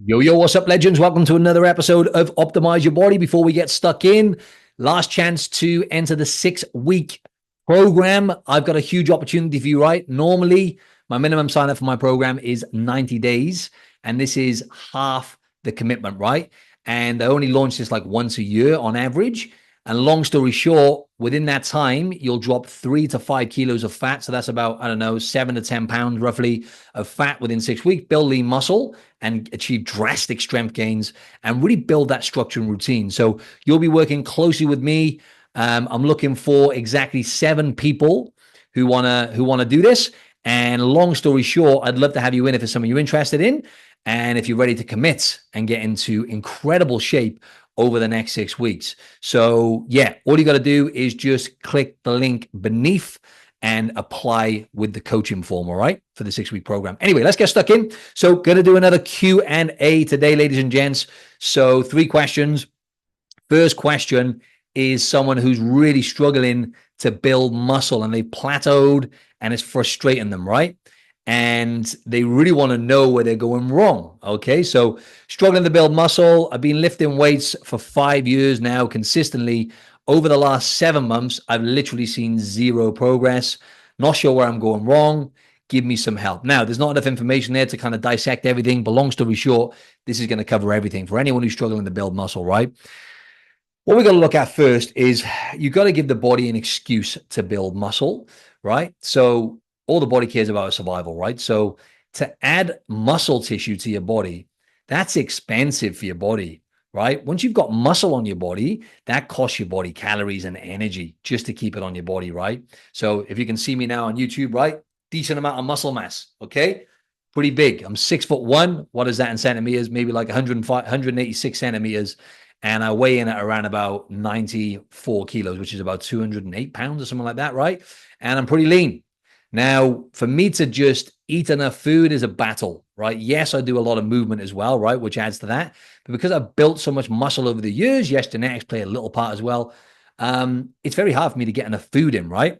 Yo, what's up, legends? Welcome to another episode of Optimize Your Body. Before we get stuck in, last chance to enter the 6-week program. I've got a huge opportunity for you, right? Normally, my minimum sign up for my program is 90 days, and this is half the commitment, right? And I only launch this like once a year on average. And long story short, within that time, you'll drop 3 to 5 kilos of fat. So that's about, I don't know, 7 to 10 pounds roughly of fat within 6 weeks, build lean muscle and achieve drastic strength gains and really build that structure and routine. So you'll be working closely with me. I'm looking for exactly 7 people who wanna do this. And long story short, I'd love to have you in if it's something you're interested in. And if you're ready to commit and get into incredible shape over the next 6 weeks. So yeah, all you got to do is just click the link beneath and apply with the coaching form, all right, for the 6-week program. Anyway, let's get stuck in. So going to do another Q&A today, ladies and gents. So 3 questions. First question is someone who's really struggling to build muscle and they've plateaued and it's frustrating them, right? And they really want to know where they're going wrong. Okay, so struggling to build muscle. I've been lifting weights for 5 years now consistently. Over the last 7 months, I've literally seen 0 progress. Not sure where I'm going wrong. Give me some help. Now, there's not enough information there to kind of dissect everything, but long story short, this is going to cover everything for anyone who's struggling to build muscle, right? What we got to look at first is you got to give the body an excuse to build muscle, right? So all the body cares about is survival, right? So to add muscle tissue to your body, that's expensive for your body, right? Once you've got muscle on your body, that costs your body calories and energy just to keep it on your body, right? So if you can see me now on YouTube, right? Decent amount of muscle mass, okay? Pretty big. I'm 6'1". What is that in centimeters? Maybe like 186 centimeters. And I weigh in at around about 94 kilos, which is about 208 pounds or something like that, right? And I'm pretty lean. Now, for me to just eat enough food is a battle, right? Yes, I do a lot of movement as well, right? Which adds to that. But because I've built so much muscle over the years, yes, genetics play a little part as well. It's very hard for me to get enough food in, right?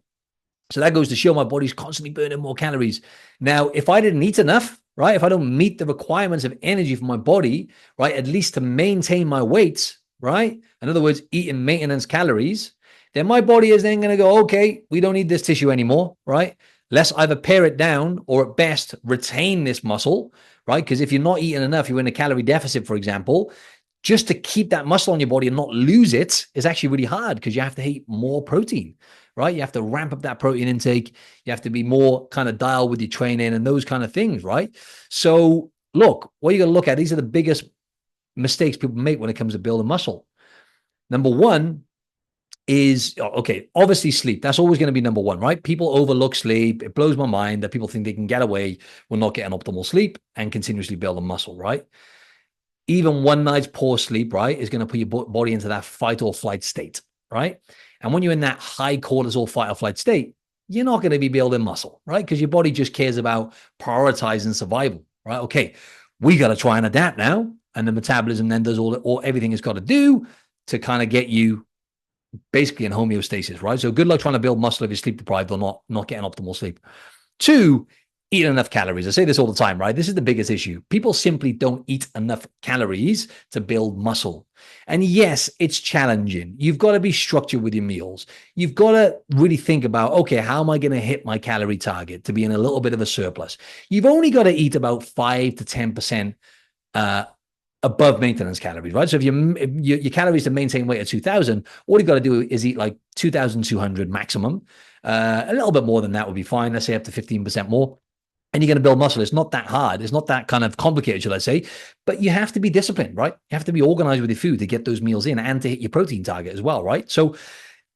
So that goes to show my body's constantly burning more calories. Now, if I didn't eat enough, right? If I don't meet the requirements of energy for my body, right? At least to maintain my weight, right? In other words, eating maintenance calories, then my body is then going to go, okay, we don't need this tissue anymore, right? Let's either pare it down or at best retain this muscle, right? Because if you're not eating enough, you're in a calorie deficit, for example, just to keep that muscle on your body and not lose it is actually really hard because you have to eat more protein, right? You have to ramp up that protein intake. You have to be more kind of dialed with your training and those kind of things, right? So look, what you got to look at, these are the biggest mistakes people make when it comes to building muscle. Number one is, okay, obviously sleep. That's always going to be number one, right? People overlook sleep. It blows my mind that people think they can get away with not getting optimal sleep and continuously build a muscle, right? Even one night's poor sleep, right, is going to put your body into that fight or flight state, right? And when you're in that high cortisol fight or flight state, you're not going to be building muscle, right? Because your body just cares about prioritizing survival, right? Okay, we got to try and adapt now. And the metabolism then does all everything it's got to do to kind of get you basically in homeostasis, right? So good luck trying to build muscle if you're sleep deprived or not getting optimal sleep. 2, eat enough calories. I say this all the time, right? This is the biggest issue. People simply don't eat enough calories to build muscle. And yes, it's challenging. You've got to be structured with your meals. You've got to really think about, okay, how am I going to hit my calorie target to be in a little bit of a surplus? You've only got to eat about 5 to 10% above maintenance calories, right? So if your calories to maintain weight at 2,000, all you got to do is eat like 2,200 maximum. A little bit more than that would be fine. Let's say up to 15% more. And you're going to build muscle. It's not that hard. It's not that kind of complicated, shall I say. But you have to be disciplined, right? You have to be organized with your food to get those meals in and to hit your protein target as well, right? So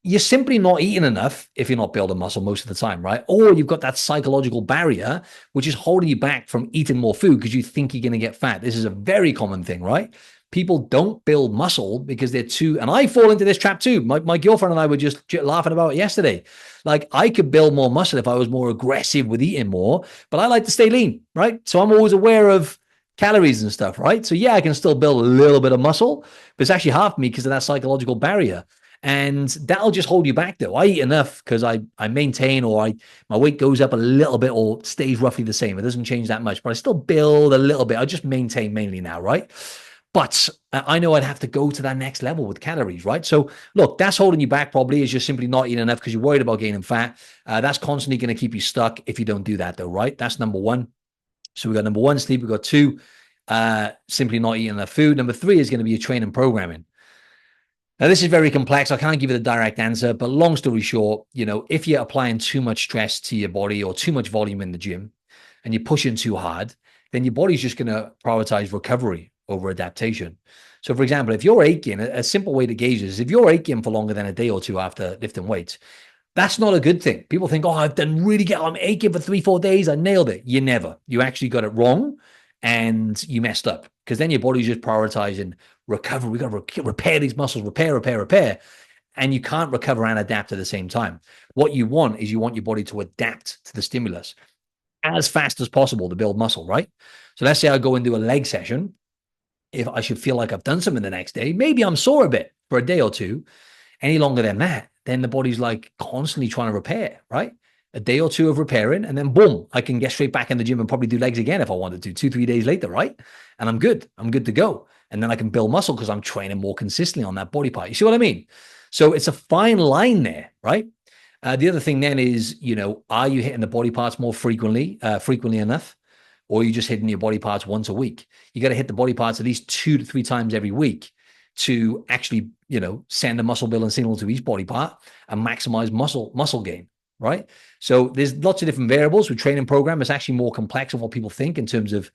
you're simply not eating enough if you're not building muscle most of the time, right? Or you've got that psychological barrier, which is holding you back from eating more food because you think you're going to get fat. This is a very common thing, right? People don't build muscle because they're too, and I fall into this trap too. My girlfriend and I were just laughing about it yesterday. Like I could build more muscle if I was more aggressive with eating more, but I like to stay lean, right? So I'm always aware of calories and stuff, right? So yeah, I can still build a little bit of muscle, but it's actually hard for me because of that psychological barrier. And that'll just hold you back though. I eat enough because I maintain, or my weight goes up a little bit or stays roughly the same. It doesn't change that much, but I still build a little bit. I just maintain mainly now, right? But I know I'd have to go to that next level with calories, right? So look, that's holding you back probably, is just simply not eating enough because you're worried about gaining fat. That's constantly going to keep you stuck if you don't do that though, right? That's number one. So we got number one, sleep. We got two, simply not eating enough food. Number three is going to be your training programming. Now, this is very complex. I can't give you the direct answer, but long story short, if you're applying too much stress to your body or too much volume in the gym and you're pushing too hard, then your body's just going to prioritize recovery over adaptation. So, for example, if you're aching, a simple way to gauge this is if you're aching for longer than a day or two after lifting weights, that's not a good thing. People think, I've done really good. I'm aching for 3-4 days. I nailed it. You never. You actually got it wrong and you messed up, because then your body's just prioritizing recovery. We got to repair these muscles, repair. And you can't recover and adapt at the same time. What you want is you want your body to adapt to the stimulus as fast as possible to build muscle, right? So let's say I go and do a leg session. If I should feel like I've done something the next day, maybe I'm sore a bit for a day or two. Any longer than that, then the body's like constantly trying to repair, right? A day or two of repairing, and then boom, I can get straight back in the gym and probably do legs again if I wanted to, 2-3 days later, right? And I'm good to go. And then I can build muscle because I'm training more consistently on that body part. You see what I mean? So it's a fine line there, right? The other thing then is, are you hitting the body parts more frequently enough? Or are you just hitting your body parts once a week? You got to hit the body parts at least 2 to 3 times every week to actually, send a muscle building signal to each body part and maximize muscle gain, right? So there's lots of different variables with training program. It's actually more complex than what people think in terms of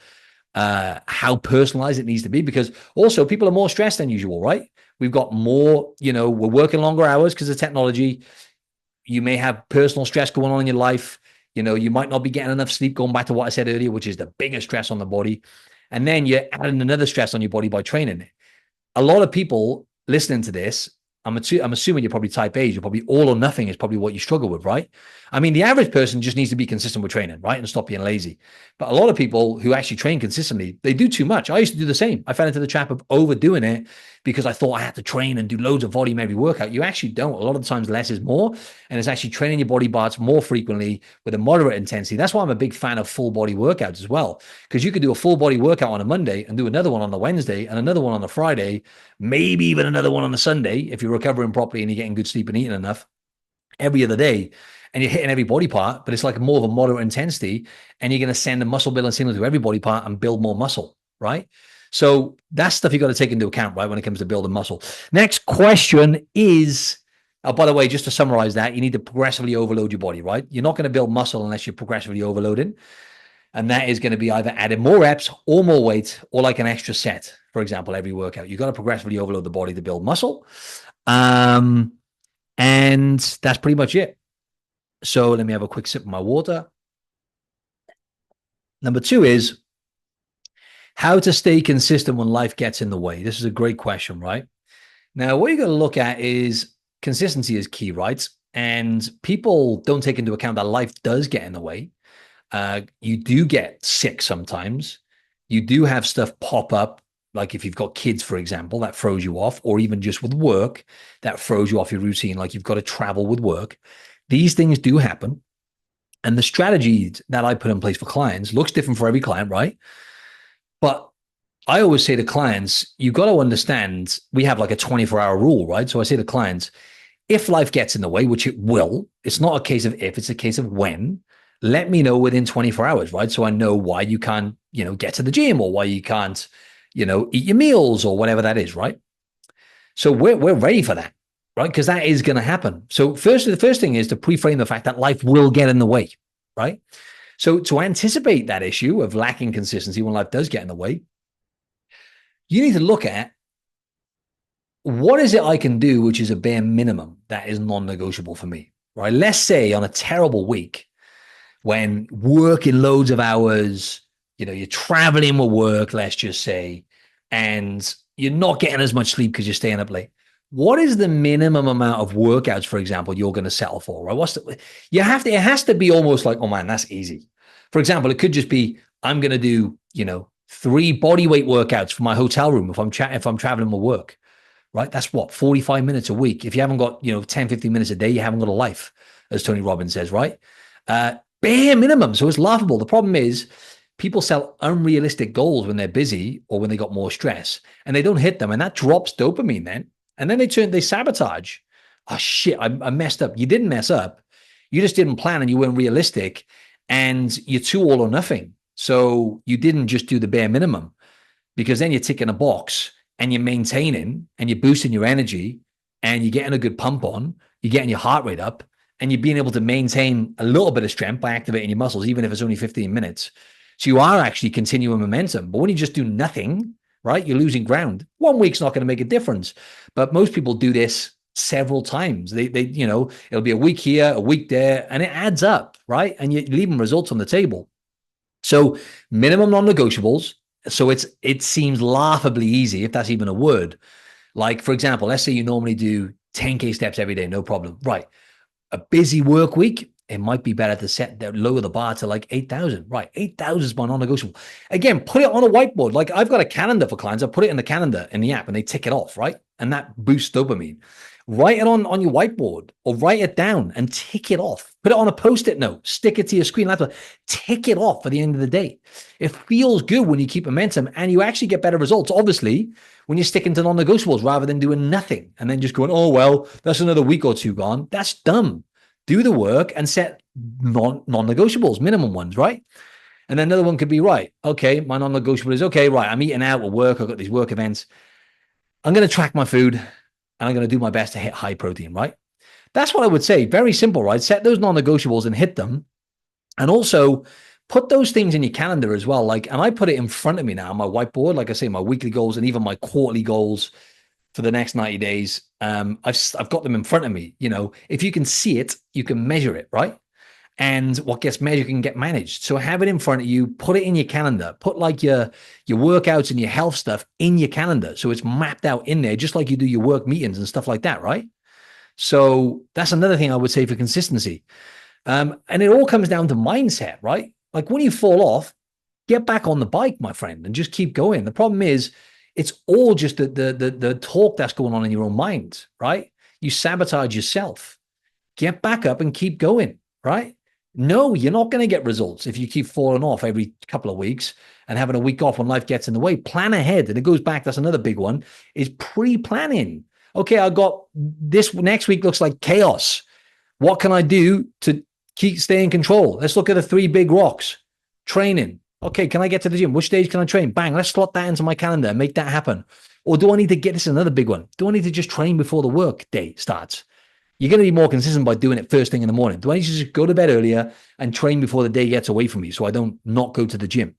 how personalized it needs to be, because also people are more stressed than usual, right? We've got more, we're working longer hours because of technology. You may have personal stress going on in your life. You might not be getting enough sleep, going back to what I said earlier, which is the biggest stress on the body. And then you're adding another stress on your body by training it. A lot of people listening to this, I'm assuming you're probably type A. You're probably all or nothing is probably what you struggle with, right? I mean, the average person just needs to be consistent with training, right? And stop being lazy. But a lot of people who actually train consistently, they do too much. I used to do the same. I fell into the trap of overdoing it because I thought I had to train and do loads of volume every workout. You actually don't. A lot of the times less is more. And it's actually training your body parts more frequently with a moderate intensity. That's why I'm a big fan of full body workouts as well. Because you could do a full body workout on a Monday and do another one on the Wednesday and another one on the Friday, maybe even another one on the Sunday if you're recovering properly and you're getting good sleep and eating enough every other day. And you're hitting every body part, but it's like more of a moderate intensity, and you're going to send a muscle building signal to every body part and build more muscle, right? So that's stuff you got to take into account, right, when it comes to building muscle. Next question is, by the way, just to summarize that, you need to progressively overload your body, right? You're not going to build muscle unless you're progressively overloading. And that is going to be either adding more reps or more weight or like an extra set, for example, every workout. You've got to progressively overload the body to build muscle. And that's pretty much it. So let me have a quick sip of my water. Number 2 is how to stay consistent when life gets in the way. This is a great question, right? Now, what you're going to look at is consistency is key, right? And people don't take into account that life does get in the way. You do get sick sometimes. You do have stuff pop up, like if you've got kids, for example, that throws you off, or even just with work, that throws you off your routine, like you've got to travel with work. These things do happen. And the strategy that I put in place for clients looks different for every client, right? But I always say to clients, you got to understand, we have like a 24-hour rule, right? So I say to clients, if life gets in the way, which it will, it's not a case of if, it's a case of when, let me know within 24 hours, right? So I know why you can't, get to the gym, or why you can't, eat your meals, or whatever that is, right? So we're ready for that, right? Because that is going to happen. So the first thing is to pre-frame the fact that life will get in the way, right? So to anticipate that issue of lacking consistency when life does get in the way, you need to look at what is it I can do, which is a bare minimum that is non-negotiable for me, right? Let's say on a terrible week, when working loads of hours, you're traveling with work, let's just say, and you're not getting as much sleep because you're staying up late. What is the minimum amount of workouts, for example, you're going to settle for, right? It has to be almost like, oh man, that's easy. For example, it could just be, I'm going to do, 3 bodyweight workouts for my hotel room if I'm traveling with work, right? That's what, 45 minutes a week. If you haven't got, 10, 15 minutes a day, you haven't got a life, as Tony Robbins says, right? Bare minimum. So it's laughable. The problem is people set unrealistic goals when they're busy or when they got more stress and they don't hit them. And that drops dopamine then. And then they sabotage. Oh shit, I messed up. You didn't mess up. You just didn't plan and you weren't realistic and you're too all or nothing. So you didn't just do the bare minimum because then you're ticking a box and you're maintaining and you're boosting your energy and you're getting a good pump on, you're getting your heart rate up and you're being able to maintain a little bit of strength by activating your muscles, even if it's only 15 minutes. So you are actually continuing momentum. But when you just do nothing, right, you're losing ground. 1 week's not going to make a difference. But most people do this several times. They it'll be a week here, a week there, and it adds up, right? And you're leaving results on the table. So minimum non-negotiables. So it seems laughably easy, if that's even a word. Like, for example, let's say you normally do 10K steps every day, no problem. Right. A busy work week, it might be better to lower the bar to like 8,000. Right. 8,000 is my non-negotiable. Again, put it on a whiteboard. Like I've got a calendar for clients. I put it in the calendar in the app and they tick it off, right? And that boosts dopamine. Write it on your whiteboard or write it down and tick it off. Put it on a Post-it note, stick it to your screen laptop, tick it off for the end of the day. It feels good when you keep momentum and you actually get better results, obviously, when you're sticking to non-negotiables rather than doing nothing and then just going, oh, well, that's another week or two gone. That's dumb. Do the work and set non-negotiables, minimum ones, right? And then another one could be, right, okay, my non-negotiable is, okay, right, I'm eating out at work. I've got these work events. I'm going to track my food and I'm going to do my best to hit high protein, right? That's what I would say. Very simple, right? Set those non-negotiables and hit them. And also put those things in your calendar as well. Like, and I put it in front of me now, my whiteboard, like I say, my weekly goals and even my quarterly goals for the next 90 days. I've got them in front of me. If you can see it, you can measure it, right? And what gets measured can get managed. So have it in front of you, put it in your calendar, put like your workouts and your health stuff in your calendar. So it's mapped out in there, just like you do your work meetings and stuff like that, right? So that's another thing I would say for consistency. And it all comes down to mindset, right? Like when you fall off, get back on the bike, my friend, and just keep going. The problem is it's all just the talk that's going on in your own mind, right? You sabotage yourself. Get back up and keep going, right? No, you're not going to get results if you keep falling off every couple of weeks and having a week off when life gets in the way. Plan ahead. And it goes back, that's another big one, is pre-planning. Okay, I got this next week looks like chaos. What can I do to stay in control? Let's look at the 3 big rocks. Training. Okay, can I get to the gym? Which days can I train? Bang, let's slot that into my calendar and make that happen. Or do I need to this is another big one. Do I need to just train before the work day starts? You're going to be more consistent by doing it first thing in the morning. Do I need to just go to bed earlier and train before the day gets away from me so I don't not go to the gym?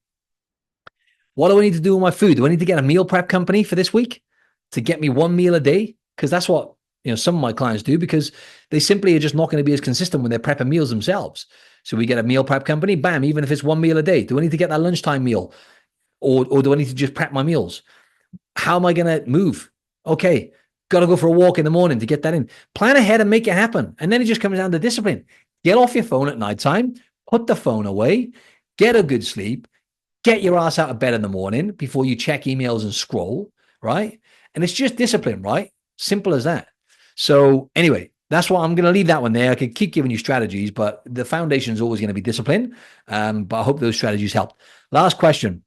What do I need to do with my food? Do I need to get a meal prep company for this week to get me 1 meal a day? Because that's what some of my clients do, because they simply are just not going to be as consistent when they're prepping meals themselves. So we get a meal prep company, bam, even if it's 1 meal a day. Do I need to get that lunchtime meal? Or do I need to just prep my meals? How am I going to move? Okay, got to go for a walk in the morning to get that in. Plan ahead and make it happen. And then it just comes down to discipline. Get off your phone at nighttime, put the phone away, get a good sleep, get your ass out of bed in the morning before you check emails and scroll, right? And it's just discipline, right? Simple as that. So anyway, that's why I'm going to leave that one there. I could keep giving you strategies, but the foundation is always going to be discipline. But I hope those strategies help. Last question.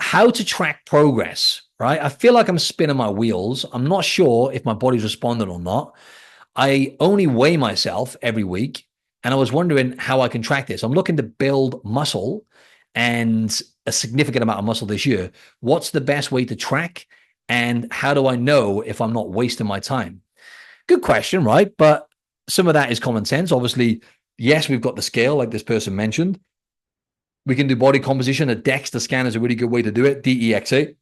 How to track progress, right? I feel like I'm spinning my wheels. I'm not sure if my body's responding or not. I only weigh myself every week, and I was wondering how I can track this. I'm looking to build muscle and a significant amount of muscle this year. What's the best way to track? And how do I know if I'm not wasting my time? Good question, right? But some of that is common sense. Obviously, yes, we've got the scale like this person mentioned. We can do body composition. A DEXA scan is a really good way to do it, DEXA.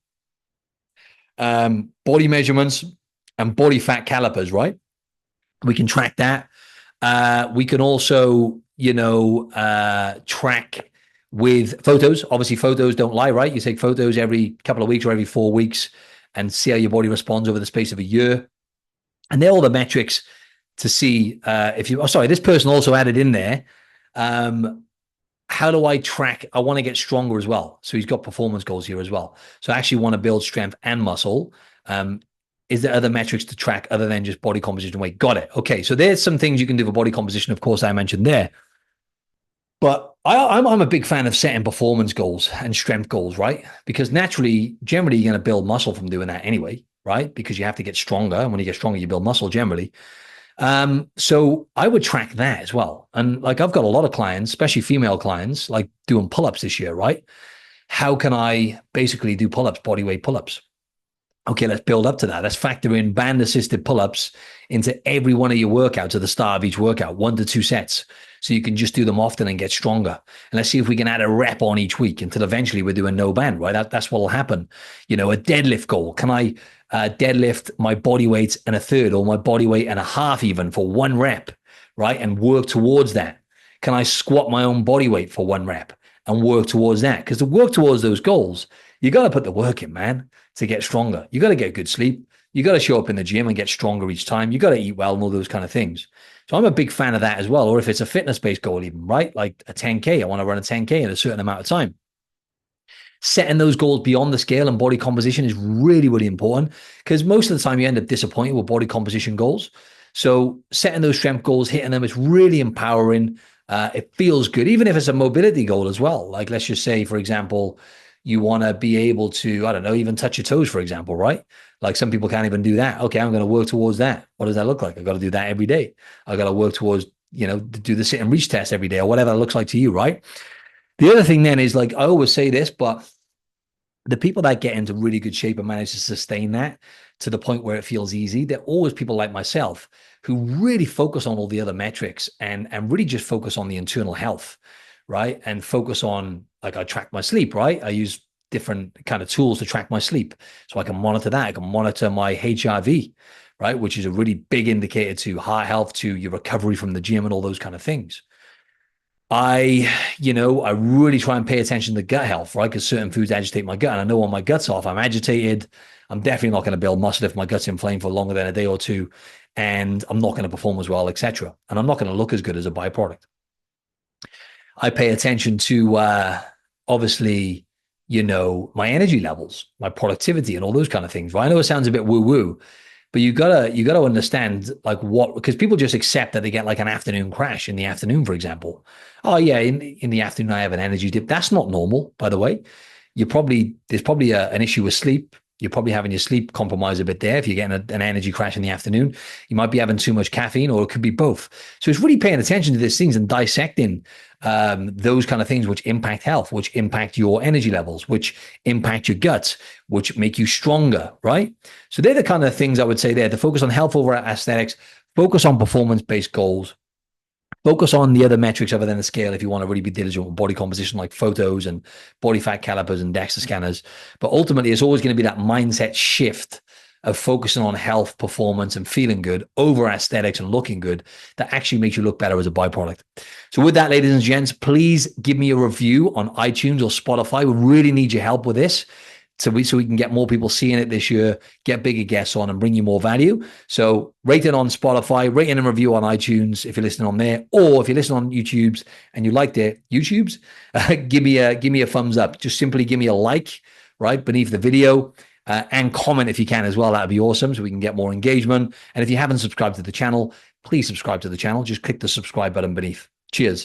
Body measurements and body fat calipers, right? We can track that. We can also, track with photos. Obviously, photos don't lie, right? You take photos every couple of weeks or every 4 weeks and see how your body responds over the space of a year. And they're all the metrics to see this person also added in there. How do I track? I want to get stronger as well. So he's got performance goals here as well. So I actually want to build strength and muscle. is there other metrics to track other than just body composition weight? Got it. Okay, so there's some things you can do for body composition, of course, I mentioned there. But I'm a big fan of setting performance goals and strength goals, right? Because naturally, generally, you're going to build muscle from doing that anyway, right? Because you have to get stronger. And when you get stronger, you build muscle generally. So I would track that as well. And like I've got a lot of clients, especially female clients, like doing pull-ups this year, right? How can I basically do pull-ups, body weight pull-ups? Okay, let's build up to that. Let's factor in band assisted pull-ups into every one of your workouts at the start of each workout, 1 to 2 sets. So you can just do them often and get stronger. And let's see if we can add a rep on each week until eventually we're doing no band, right? That's what will happen. You know, a deadlift goal. Can I deadlift my body weight and a third or my body weight and a half even for 1 rep, right? And work towards that. Can I squat my own body weight for 1 rep and work towards that? Because to work towards those goals, you got to put the work in, man, to get stronger. You got to get good sleep. You got to show up in the gym and get stronger each time. You got to eat well and all those kind of things. So I'm a big fan of that as well. Or if it's a fitness-based goal even, right? Like a 10K, I want to run a 10K in a certain amount of time. Setting those goals beyond the scale and body composition is really, really important because most of the time you end up disappointed with body composition goals. So setting those strength goals, hitting them, it's really empowering. It feels good, even if it's a mobility goal as well. Like let's just say, for example, you want to be able to, I don't know, even touch your toes, for example, right? Like some people can't even do that. Okay, I'm going to work towards that. What does that look like? I got to do that every day. I got to work towards, you know, do the sit and reach test every day or whatever it looks like to you, right? The other thing then is like, I always say this, but the people that get into really good shape and manage to sustain that to the point where it feels easy, they're always people like myself who really focus on all the other metrics and really just focus on the internal health, right? And focus on, like, I track my sleep, right? I use different kind of tools to track my sleep. So I can monitor that. I can monitor my HRV, right? Which is a really big indicator to heart health, to your recovery from the gym and all those kind of things. I really try and pay attention to gut health, right? Because certain foods agitate my gut. And I know when my gut's off, I'm agitated. I'm definitely not going to build muscle if my gut's inflamed for longer than a day or two. And I'm not going to perform as well, etc. And I'm not going to look as good as a byproduct. I pay attention to, obviously, my energy levels, my productivity and all those kind of things, right? I know it sounds a bit woo-woo, but you gotta understand like what, because people just accept that they get like an afternoon crash in the afternoon, for example. Oh yeah, in the afternoon I have an energy dip. That's not normal, by the way. There's probably an issue with sleep. You're probably having your sleep compromised a bit there. If you're getting an energy crash in the afternoon, you might be having too much caffeine, or it could be both. So it's really paying attention to these things and dissecting those kind of things which impact health, which impact your energy levels, which impact your guts, which make you stronger, right? So they're the kind of things I would say there, to focus on health over aesthetics, focus on performance-based goals, focus on the other metrics other than the scale if you want to really be diligent with body composition, like photos and body fat calipers and DEXA scanners. But ultimately, it's always going to be that mindset shift of focusing on health, performance, and feeling good over aesthetics and looking good that actually makes you look better as a byproduct. So with that, ladies and gents, please give me a review on iTunes or Spotify. We really need your help with this. So we can get more people seeing it this year, get bigger guests on and bring you more value. So rate it on Spotify, rate and review on iTunes if you're listening on there, or if you're listening on YouTube's and you liked it, give me a thumbs up. Just simply give me a like, right, beneath the video, and comment if you can as well. That'd be awesome, so we can get more engagement. And if you haven't subscribed to the channel, please subscribe to the channel. Just click the subscribe button beneath. Cheers.